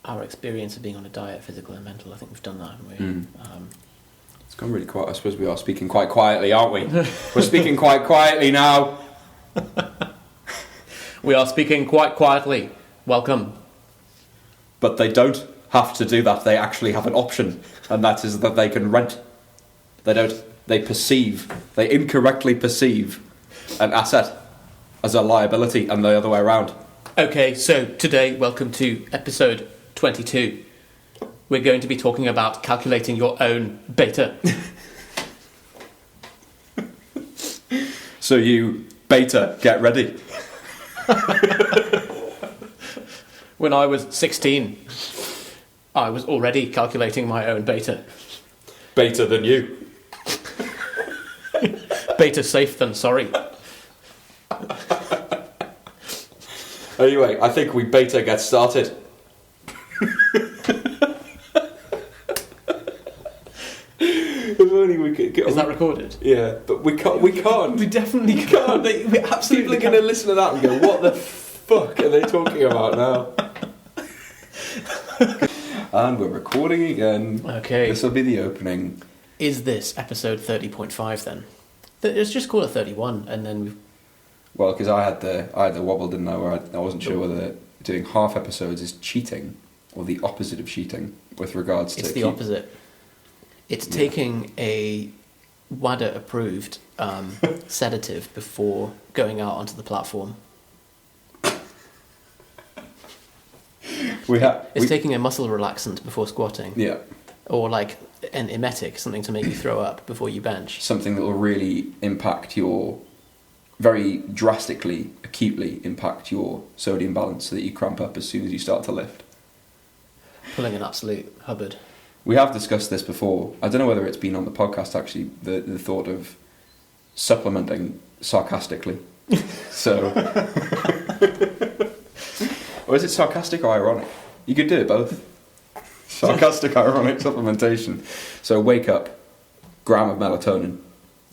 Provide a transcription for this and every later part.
our experience of being on a diet, physical and mental. I think we've done that, haven't we? It's gone really quiet. I suppose we are speaking quite quietly, aren't we? We're speaking quite quietly now. We are speaking quite quietly. Welcome. But they don't have to do that. They actually have an option, and that is that they can rent. They incorrectly perceive an asset as a liability and the other way around. Okay, so today, welcome to episode 22. We're going to be talking about calculating your own beta. So you beta, get ready. When I was 16, I was already calculating my own beta. Beta than you. Beta safe than sorry. Anyway, I think we beta get started. If only we could get. Is that recorded? Yeah, but we can't. We can't. We definitely can't. We absolutely People are going to listen to that and go, "What the fuck are they talking about now?" And we're recording again. Okay. This will be the opening. Is this episode 30.5 then? Let's just call it 31, and then we've... Well, because I had the wobble, didn't I? Where I wasn't sure whether doing half episodes is cheating or the opposite of cheating with regards to. It's the opposite. It's taking a WADA-approved sedative before going out onto the platform. It's taking a muscle relaxant before squatting. Yeah. Or like an emetic, something to make you throw up before you bench. Something that will really very drastically, acutely impact your sodium balance so that you cramp up as soon as you start to lift. Pulling an absolute hubbard. We have discussed this before. I don't know whether it's been on the podcast actually, the thought of supplementing sarcastically. So... Or is it sarcastic or ironic? You could do it both. Sarcastic, ironic supplementation. So wake up, gram of melatonin.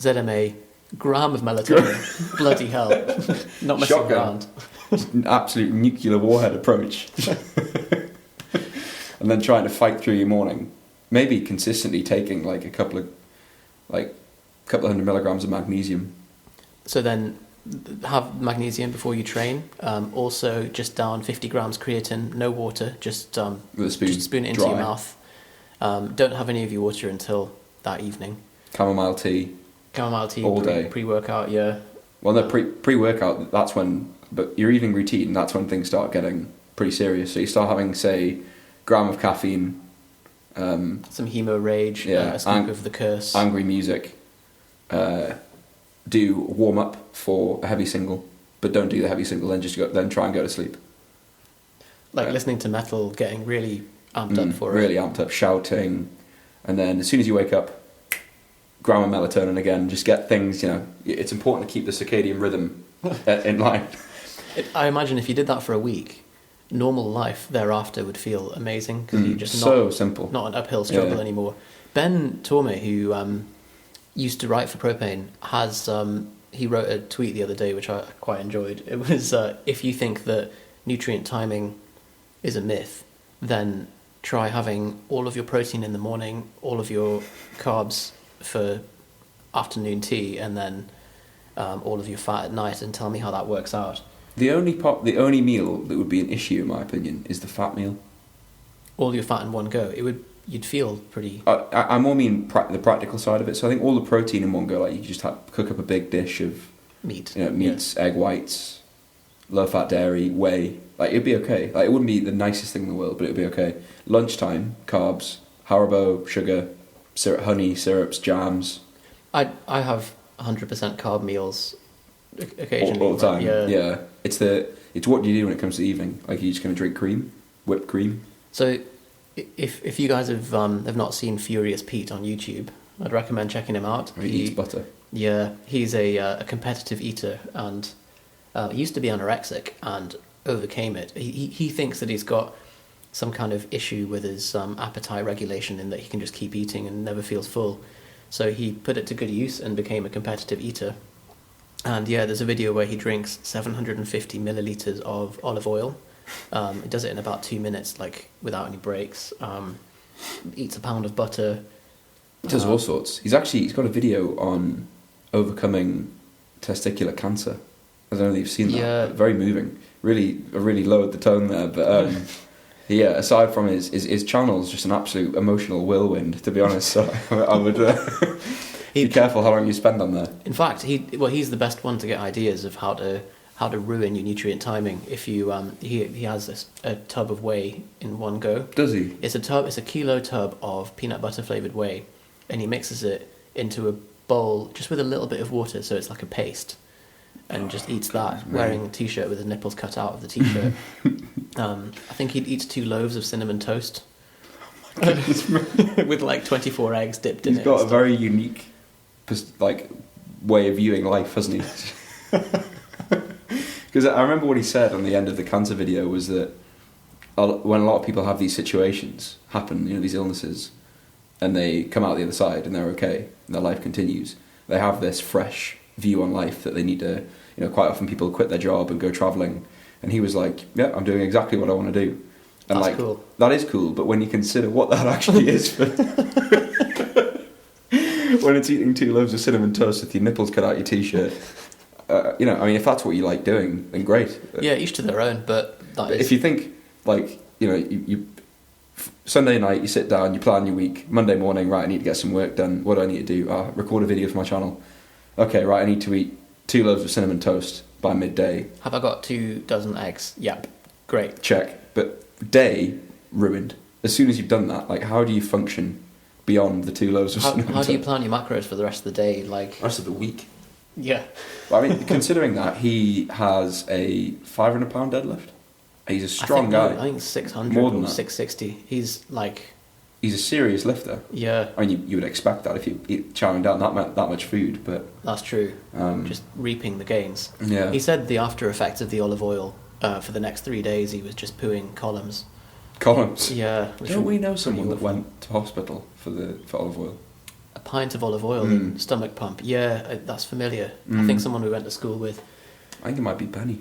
ZMA, gram of melatonin. Bloody hell. Not messing around. An absolute nuclear warhead approach. And then trying to fight through your morning. Maybe consistently taking like a couple of hundred milligrams of magnesium. So then have magnesium before you train. Also just down 50 grams creatine, no water, just with a spoon, just spoon it into your mouth. Don't have any of your water until that evening. Chamomile tea all day. Pre-workout, yeah. Well, no, pre-workout, that's when, but your evening routine, that's when things start getting pretty serious. So you start having, say, gram of caffeine, some Hemo Rage, a scoop of the Curse, angry music. Do warm up for a heavy single, but don't do the heavy single. Then try and go to sleep. Like listening to metal, getting really amped up for it. Really amped up, shouting, and then as soon as you wake up, gram of melatonin again. Just get things. It's important to keep the circadian rhythm in line. I imagine if you did that for a week, normal life thereafter would feel amazing because you're just simple, not an uphill struggle anymore. Ben Torme, who used to write for Propane, he wrote a tweet the other day which I quite enjoyed. It was if you think that nutrient timing is a myth, then try having all of your protein in the morning, all of your carbs for afternoon tea, and then all of your fat at night, and tell me how that works out. The only meal that would be an issue, in my opinion, is the fat meal. All your fat in one go. You'd feel pretty... I more mean the practical side of it. So I think all the protein in one go, like you could just cook up a big dish of... meats, egg whites, low-fat dairy, whey. Like, it'd be okay. Like, it wouldn't be the nicest thing in the world, but it'd be okay. Lunchtime, carbs, Haribo, sugar, honey, syrups, jams. I have 100% carb meals occasionally. All the time, yeah. It's what you do when it comes to the evening. Like, you're just going to drink cream, whipped cream. So... If you guys have not seen Furious Pete on YouTube, I'd recommend checking him out. He eats butter. Yeah, he's a competitive eater, and he used to be anorexic and overcame it. He thinks that he's got some kind of issue with his appetite regulation, in that he can just keep eating and never feels full. So he put it to good use and became a competitive eater. And yeah, there's a video where he drinks 750 millilitres of olive oil He does it in about 2 minutes, like without any breaks. Eats a pound of butter. He does all sorts. He's got a video on overcoming testicular cancer. I don't know if you've seen that. Yeah. But very moving. I really lowered the tone there, but yeah. Aside from his channel is just an absolute emotional whirlwind, to be honest. So I would be careful how long you spend on there. In fact, he's the best one to get ideas of how to ruin your nutrient timing. If you he has a tub of whey in one go. Does he? It's a kilo tub of peanut butter flavored whey, and he mixes it into a bowl just with a little bit of water, so it's like a paste, and just eats that wearing a t-shirt with the nipples cut out of the t-shirt. I think he eats 2 loaves of cinnamon toast with like 24 eggs dipped in it. He's got a very unique way of viewing life, hasn't he? Because I remember what he said on the end of the cancer video was that when a lot of people have these situations happen, these illnesses, and they come out the other side and they're okay, and their life continues, they have this fresh view on life that they need to, quite often people quit their job and go travelling, and he was like, yeah, I'm doing exactly what I want to do. And that's cool. That is cool, but when you consider what that actually is for... when it's eating 2 loaves of cinnamon toast with your nipples cut out your t-shirt... if that's what you like doing, then great. Yeah, each to their own, but if you think, you Sunday night, you sit down, you plan your week, Monday morning, right, I need to get some work done, what do I need to do? Record a video for my channel. Okay, right, I need to eat 2 loaves of cinnamon toast by midday. Have I got 2 dozen eggs? Yep, great. Check. But day, ruined. As soon as you've done that, how do you function beyond the 2 loaves of cinnamon toast? How do you plan your macros for the rest of the day? Rest of the week? Yeah. Considering that he has a 500-pound deadlift, he's a strong guy. I think 600 more than or that. 660. He's a serious lifter. Yeah. You would expect that if you eat chowing down that much food, but that's true. Just reaping the gains. Yeah. He said the after effects of the olive oil for the next 3 days he was just pooing columns. Columns. Yeah. Don't we know someone that went to hospital for olive oil? A pint of olive oil and stomach pump. Yeah, that's familiar. I think someone we went to school with. I think it might be Benny.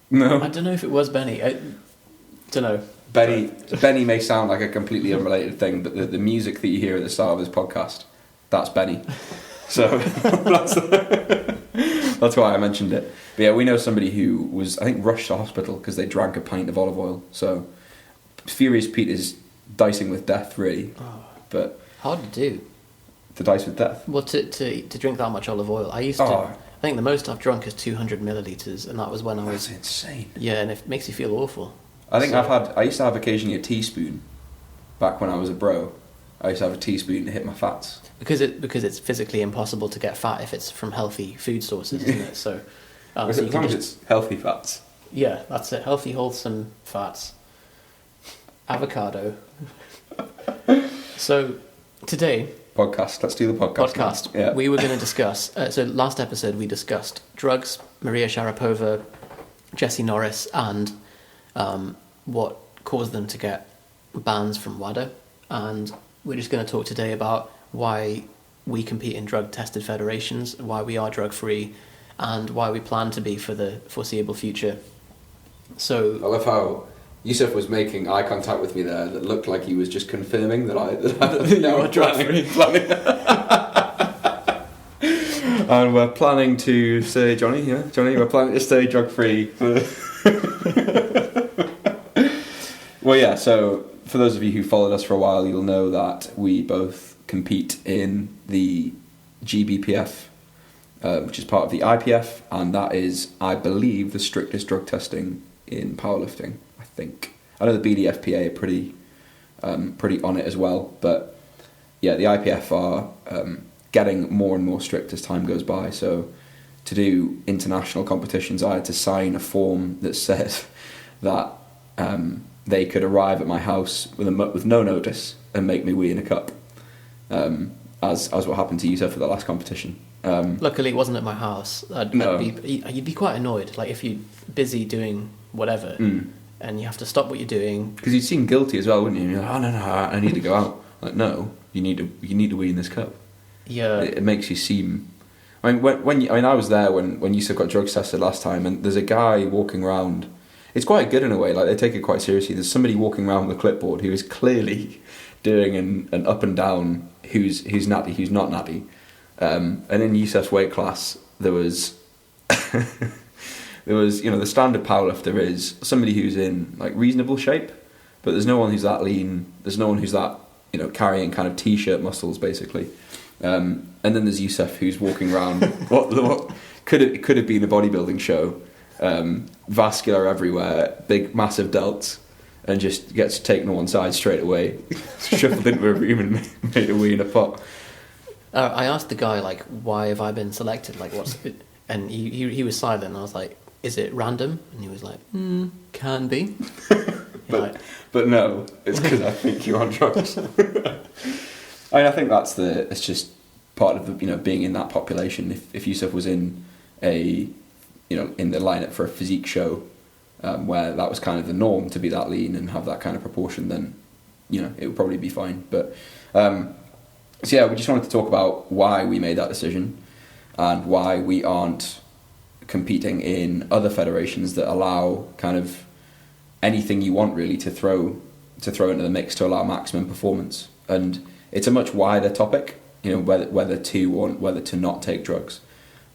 No. I don't know if it was Benny. I don't know. Benny may sound like a completely unrelated thing, but the music that you hear at the start of this podcast, that's Benny. So that's why I mentioned it. But yeah, we know somebody who was, I think, rushed to hospital because they drank a pint of olive oil. So Furious Pete is dicing with death, really. Oh. But hard to do. To dice with death? Well, to drink that much olive oil. I think the most I've drunk is 200 millilitres, and that was when I was... That's insane. Yeah, and it makes you feel awful. I think I used to have occasionally a teaspoon back when I was a bro. I used to have a teaspoon to hit my fats. Because it's physically impossible to get fat if it's from healthy food sources, isn't it? So, as long as it's healthy fats. Yeah, that's it. Healthy, wholesome fats. Avocado. So, today... Podcast. Let's do the podcast. Yeah. We were going to discuss... so, last episode we discussed drugs, Maria Sharapova, Jesse Norris, and what caused them to get bans from WADA. And we're just going to talk today about why we compete in drug-tested federations, why we are drug-free, and why we plan to be for the foreseeable future. So... I love how... Yusuf was making eye contact with me there that looked like he was just confirming that I now are planning. And we're planning to stay, Johnny, we're planning to stay drug-free. Well, yeah, so for those of you who followed us for a while, you'll know that we both compete in the GBPF, which is part of the IPF, and that is, I believe, the strictest drug testing in powerlifting. I know the BDFPA are pretty on it as well, but yeah, the IPF are getting more and more strict as time goes by. So to do international competitions, I had to sign a form that said that they could arrive at my house with no notice and make me wee in a cup, as what happened to Yusuf for the last competition. Luckily, it wasn't at my house. You'd be quite annoyed, like if you're busy doing whatever. And you have to stop what you're doing. Because you'd seem guilty as well, wouldn't you? You're like, oh no, I need to go out. Like, no, you need to wee in this cup. Yeah. It makes you seem I mean, I was there when Yusuf got drugs tested last time, and there's a guy walking around. It's quite good in a way. Like, they take it quite seriously. There's somebody walking around with a clipboard who is clearly doing an up and down. Who's natty, who's not natty. And in Yusuf's weight class, there was the standard powerlifter is somebody who's in like reasonable shape, but there's no one who's that lean. There's no one who's that carrying kind of t-shirt muscles basically. And then there's Yusuf who's walking around what could have been a bodybuilding show, vascular everywhere, big massive delts, and just gets taken on one side straight away, shuffled into a room and made a wee in a pot. I asked the guy, like, why have I been selected? Like, what's it? And he was silent. And I was like, is it random? And he was like, can be. but no, it's because I think you're on drugs. I think it's just part of the being in that population. If Yusuf was in in the lineup for a physique show, where that was kind of the norm to be that lean and have that kind of proportion, then it would probably be fine. But so yeah, we just wanted to talk about why we made that decision and why we aren't competing in other federations that allow kind of anything you want really to throw into the mix to allow maximum performance. And it's a much wider topic, whether to not take drugs.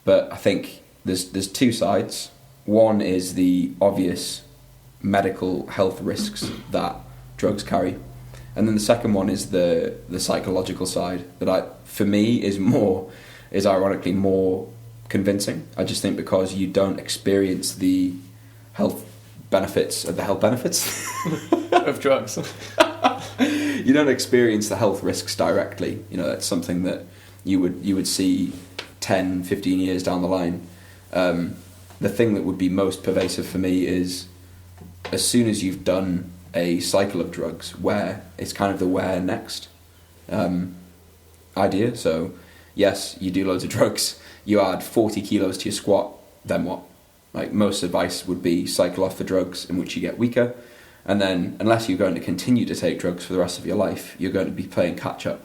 But I think there's two sides. One is the obvious medical health risks that drugs carry, and then the second one is the psychological side that for me is ironically more convincing. I just think because you don't experience the health benefits of of drugs. You don't experience the health risks directly. That's something that you would see 10, 15 years down the line. The thing that would be most pervasive for me is as soon as you've done a cycle of drugs, where it's kind of the where next idea. So yes, you do loads of drugs, you add 40 kilos to your squat, then what? Like, most advice would be cycle off the drugs, in which you get weaker, and then unless you're going to continue to take drugs for the rest of your life, you're going to be playing catch up.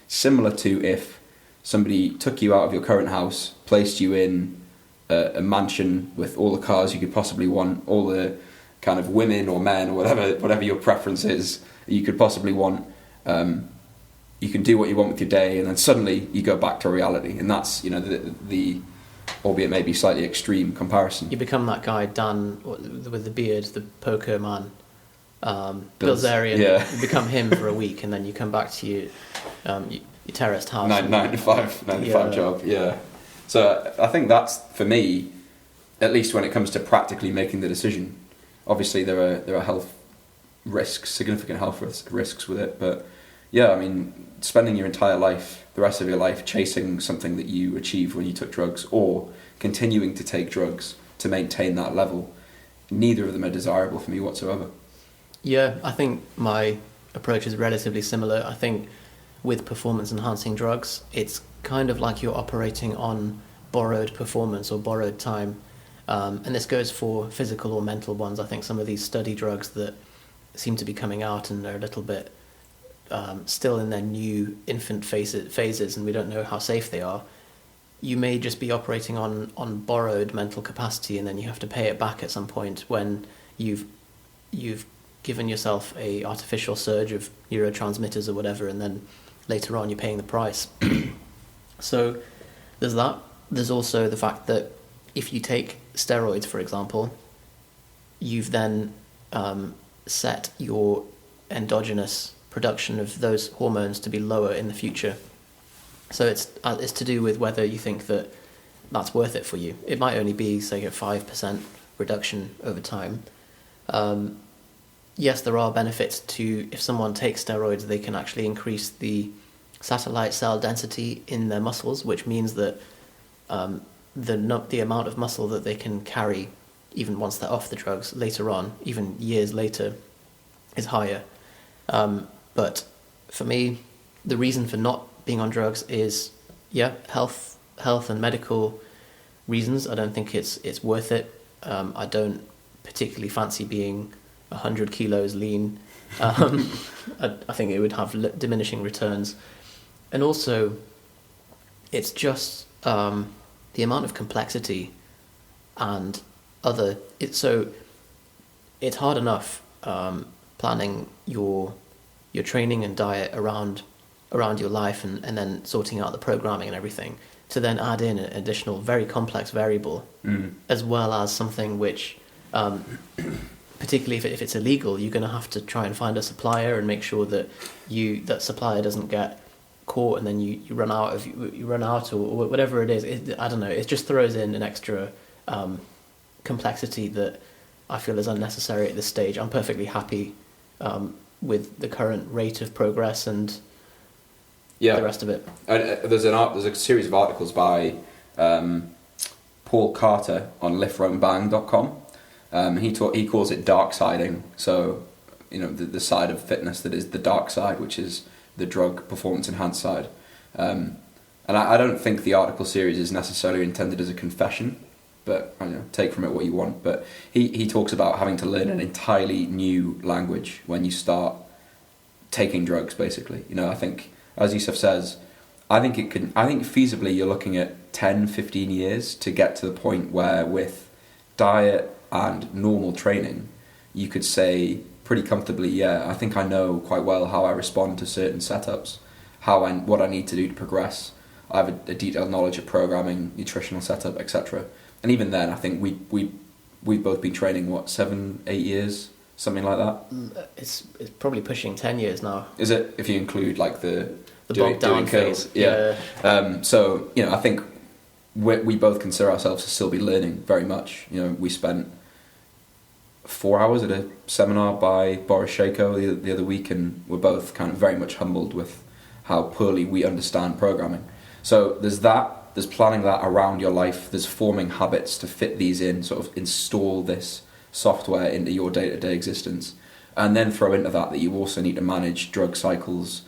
Similar to if somebody took you out of your current house, placed you in a mansion with all the cars you could possibly want, all the kind of women or men or whatever your preference is you could possibly want. You can do what you want with your day, and then suddenly you go back to reality, and that's the albeit maybe slightly extreme comparison. You become that guy Dan with the beard, the poker man, Bilzerian. Yeah. You become him for a week, and then you come back to your terraced house. 9 to 5 job. Yeah. So I think that's, for me, at least when it comes to practically making the decision. Obviously, there are health risks, significant health risks with it, but yeah, I mean, spending your entire life, the rest of your life, chasing something that you achieved when you took drugs, or continuing to take drugs to maintain that level, neither of them are desirable for me whatsoever. Yeah, I think my approach is relatively similar. I think with performance-enhancing drugs, it's kind of like you're operating on borrowed performance or borrowed time. And this goes for physical or mental ones. I think some of these study drugs that seem to be coming out and are a little bit still in their new infant phases, and we don't know how safe they are. You may just be operating on borrowed mental capacity, and then you have to pay it back at some point when you've given yourself a artificial surge of neurotransmitters or whatever, and then later on you're paying the price. So there's that. There's also the fact that if you take steroids, for example, you've then set your endogenous production of those hormones to be lower in the future. So it's to do with whether you think that that's worth it for you. It might only be, say, a 5% reduction over time. Yes, there are benefits to, if someone takes steroids, they can actually increase the satellite cell density in their muscles, which means that the amount of muscle that they can carry, even once they're off the drugs, later on, even years later, is higher. But for me, the reason for not being on drugs is, health and medical reasons. I don't think it's worth it. I don't particularly fancy being 100 kilos lean. I think it would have diminishing returns. And also, it's just the amount of complexity and it's hard enough planning your training and diet around your life and then sorting out the programming and everything, to then add in an additional very complex variable, as well as something which, particularly if it's illegal, you're going to have to try and find a supplier and make sure that that supplier doesn't get caught, and then you run out or whatever it is. I don't know. It just throws in an extra complexity that I feel is unnecessary at this stage. I'm perfectly happy with the current rate of progress and the rest of it. There's a series of articles by Paul Carter on liftroandbang.com. He calls it dark siding. So, the side of fitness that is the dark side, which is the drug performance enhanced side. And I don't think the article series is necessarily intended as a confession, but take from it what you want. But he talks about having to learn an entirely new language when you start taking drugs, basically. I think, as Yusuf says, I think feasibly you're looking at 10, 15 years to get to the point where, with diet and normal training, you could say pretty comfortably, I think I know quite well how I respond to certain setups, what I need to do to progress. I have a detailed knowledge of programming, nutritional setup, etc. And even then, I think we've both been training 7-8 years, something like that. It's probably pushing 10 years now. Is it, if you include like the bogged down phase? Yeah. So I think we both consider ourselves to still be learning very much. We spent 4 hours at a seminar by Boris Shako the other week, and we're both kind of very much humbled with how poorly we understand programming. So there's planning that around your life, there's forming habits to fit these in, sort of install this software into your day-to-day existence, and then throw into that you also need to manage drug cycles,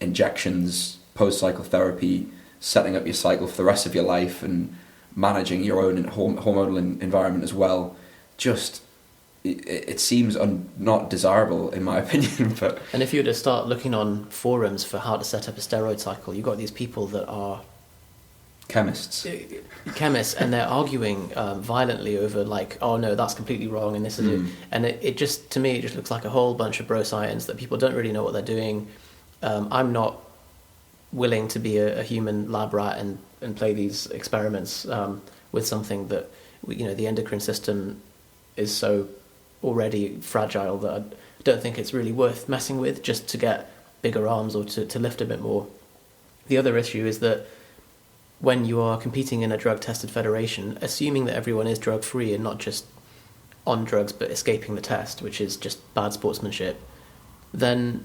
injections, post-cycle therapy, setting up your cycle for the rest of your life, and managing your own hormonal environment as well. Just, it seems not desirable, in my opinion. But and if you were to start looking on forums for how to set up a steroid cycle, you've got these people that are chemists, and they're arguing violently over like, oh no, that's completely wrong, and this is it. And it just, to me, it just looks like a whole bunch of bro science that people don't really know what they're doing. I'm not willing to be a human lab rat and play these experiments with something that the endocrine system is so already fragile that I don't think it's really worth messing with just to get bigger arms or to lift a bit more. The other issue is that when you are competing in a drug-tested federation, assuming that everyone is drug-free and not just on drugs but escaping the test, which is just bad sportsmanship, then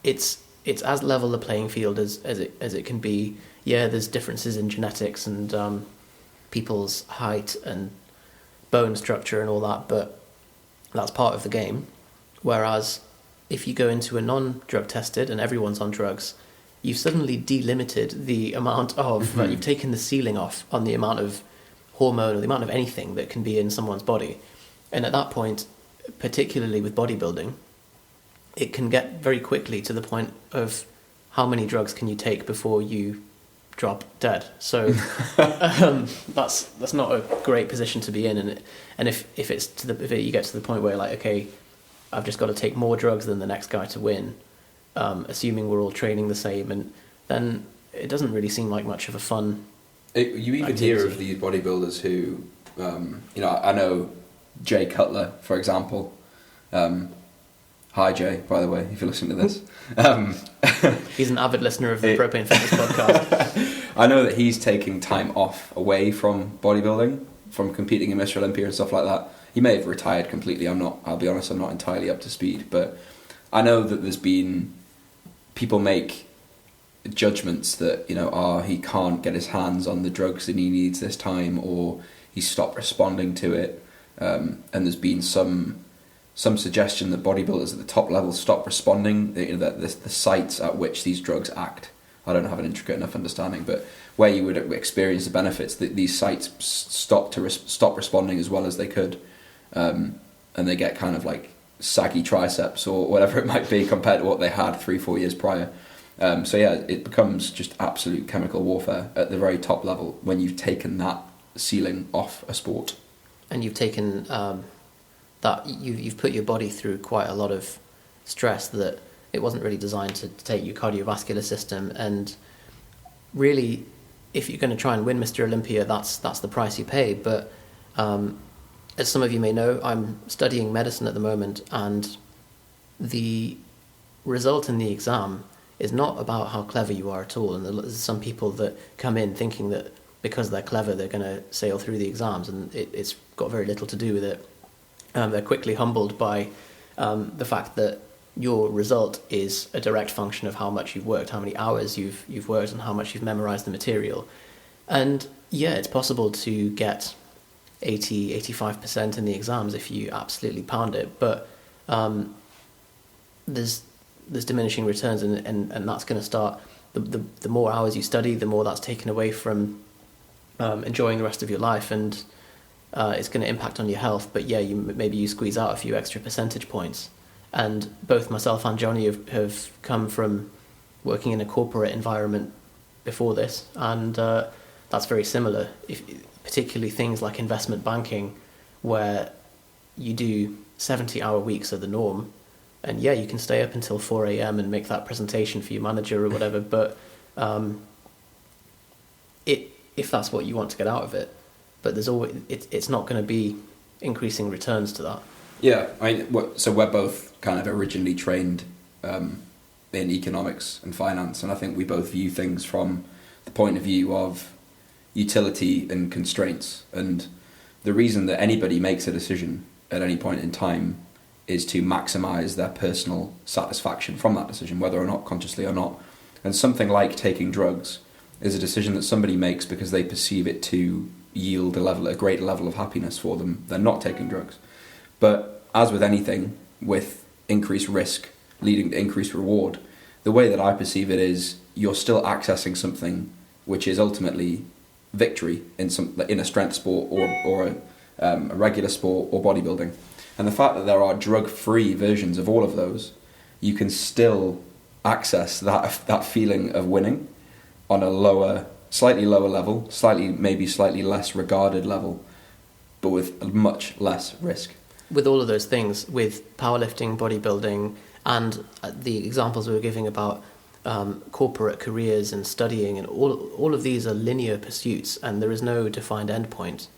it's as level a playing field as it can be. Yeah, there's differences in genetics and people's height and bone structure and all that, but that's part of the game. Whereas if you go into a non-drug tested and everyone's on drugs, you've suddenly delimited the amount of you've taken the ceiling off on the amount of hormone or the amount of anything that can be in someone's body. And at that point, particularly with bodybuilding, it can get very quickly to the point of how many drugs can you take before you drop dead. So that's not a great position to be in. And if you get to the point where like, okay, I've just got to take more drugs than the next guy to win, assuming we're all training the same, and then it doesn't really seem like much of a fun. You even activity. Hear of these bodybuilders who, I know Jay Cutler, for example. Hi Jay, by the way, if you're listening to this. He's an avid listener of the Propane Fitness podcast. I know that he's taking time off away from bodybuilding, from competing in Mr. Olympia and stuff like that. He may have retired completely. I'll be honest, I'm not entirely up to speed. But I know that there's been people make judgments that, he can't get his hands on the drugs that he needs this time, or he stopped responding to it. And there's been some suggestion that bodybuilders at the top level stop responding, that the sites at which these drugs act. I don't have an intricate enough understanding, but where you would experience the benefits, that these sites stop responding as well as they could, and they get kind of like saggy triceps or whatever it might be compared to what they had 3-4 years prior. So yeah, it becomes just absolute chemical warfare at the very top level when you've taken that ceiling off a sport. And you've taken that you've put your body through quite a lot of stress that it wasn't really designed to take your cardiovascular system. And really, if you're going to try and win Mr. Olympia, that's the price you pay. But as some of you may know, I'm studying medicine at the moment, and the result in the exam is not about how clever you are at all. And there's some people that come in thinking that because they're clever, they're going to sail through the exams, and it's got very little to do with it. They're quickly humbled by the fact that your result is a direct function of how much you've worked, how many hours you've worked, and how much you've memorized the material. And yeah, it's possible to get 80-85% in the exams if you absolutely pound it, but there's diminishing returns, and that's going to start the more hours you study, the more that's taken away from enjoying the rest of your life, and it's going to impact on your health. But yeah, maybe you squeeze out a few extra percentage points. And both myself and Johnny have come from working in a corporate environment before this, and that's very similar. Particularly things like investment banking, where you do 70-hour weeks are the norm, and yeah, you can stay up until 4 a.m. and make that presentation for your manager or whatever, but if that's what you want to get out of it, but there's always it's not going to be increasing returns to that. Yeah, so we're both kind of originally trained in economics and finance, and I think we both view things from the point of view of utility and constraints. And the reason that anybody makes a decision at any point in time is to maximize their personal satisfaction from that decision, whether or not consciously or not. And something like taking drugs is a decision that somebody makes because they perceive it to yield a great level of happiness for them than not taking drugs. But as with anything, with increased risk leading to increased reward, the way that I perceive it is you're still accessing something which is ultimately victory in a strength sport or a regular sport or bodybuilding. And the fact that there are drug-free versions of all of those, you can still access that feeling of winning on a slightly lower level, maybe slightly less regarded level, but with much less risk. With all of those things, with powerlifting, bodybuilding, and the examples we were giving about corporate careers and studying, and all of these are linear pursuits, and there is no defined endpoint.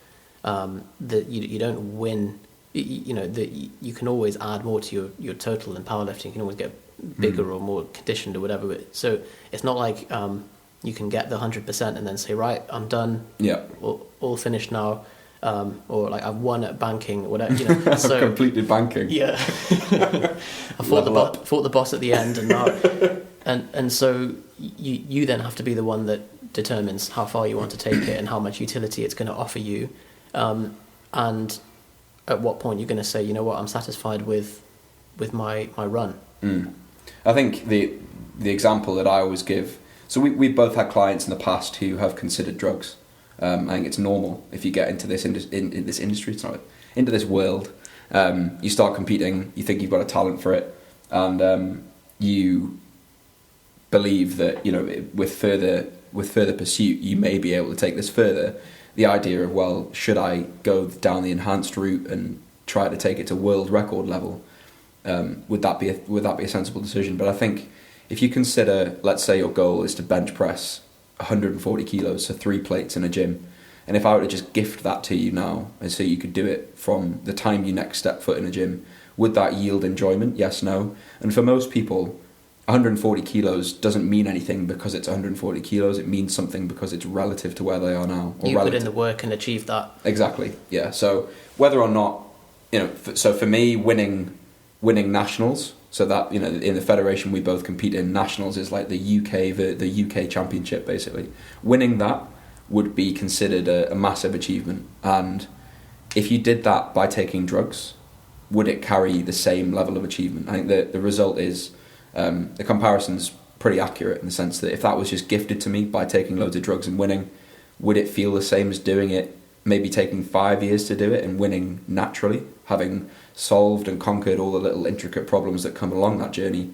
That you don't win. That you can always add more to your total in powerlifting. You can always get bigger or more conditioned or whatever. So it's not like you can get the 100% and then say, right, I'm done. Yeah. All finished now. Or like I've won at banking or whatever. So I've completed banking. Yeah. I fought the boss at the end, and now and so you then have to be the one that determines how far you want to take it and how much utility it's going to offer you, and at what point you're going to say, you know what, I'm satisfied with my run. I think the example that I always give, so we've both had clients in the past who have considered drugs. I think it's normal if you get into this in this industry, into this world. You start competing, you think you've got a talent for it, and you believe that with further pursuit you may be able to take this further. The idea of, well, should I go down the enhanced route and try to take it to world record level? Would that be a sensible decision? But I think if you consider, let's say your goal is to bench press 140 kilos, so 3 plates in a gym, and if I were to just gift that to you now and so you could do it from the time you next step foot in a gym, would that yield enjoyment? Yes, no. And for most people, 140 kilos doesn't mean anything because it's 140 kilos. It means something because it's relative to where they are now. You put in the work and achieve that. Exactly, yeah. So whether or not, so for me, winning nationals, so that, in the federation we both compete in, nationals is like the UK championship, basically. Winning that would be considered a massive achievement. And if you did that by taking drugs, would it carry the same level of achievement? I think the result is, the comparison's pretty accurate in the sense that if that was just gifted to me by taking loads of drugs and winning, would it feel the same as doing it, maybe taking 5 years to do it and winning naturally, having solved and conquered all the little intricate problems that come along that journey?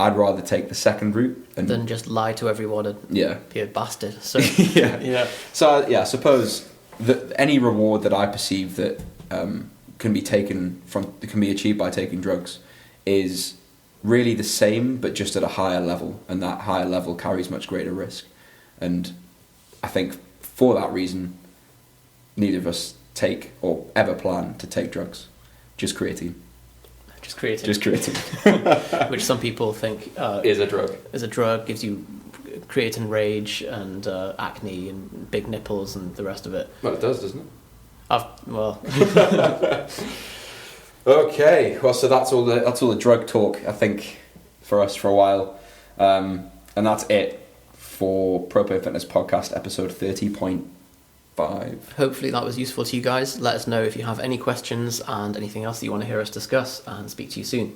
I'd rather take the second route than just lie to everyone and be a bastard. So yeah. So I suppose that any reward that I perceive that can be achieved by taking drugs is really the same, but just at a higher level, and that higher level carries much greater risk. And I think for that reason, neither of us take or ever plan to take drugs. Just creatine. Just creatine. Just creatine. Which some people think is a drug. Is a drug, gives you creatine rage and acne and big nipples and the rest of it. Well, it does, doesn't it? Well. Okay. Well, so that's all the drug talk, I think, for us for a while. And that's it for Propane Fitness Podcast episode 30.5. Hopefully that was useful to you guys. Let us know if you have any questions and anything else that you want to hear us discuss, and speak to you soon.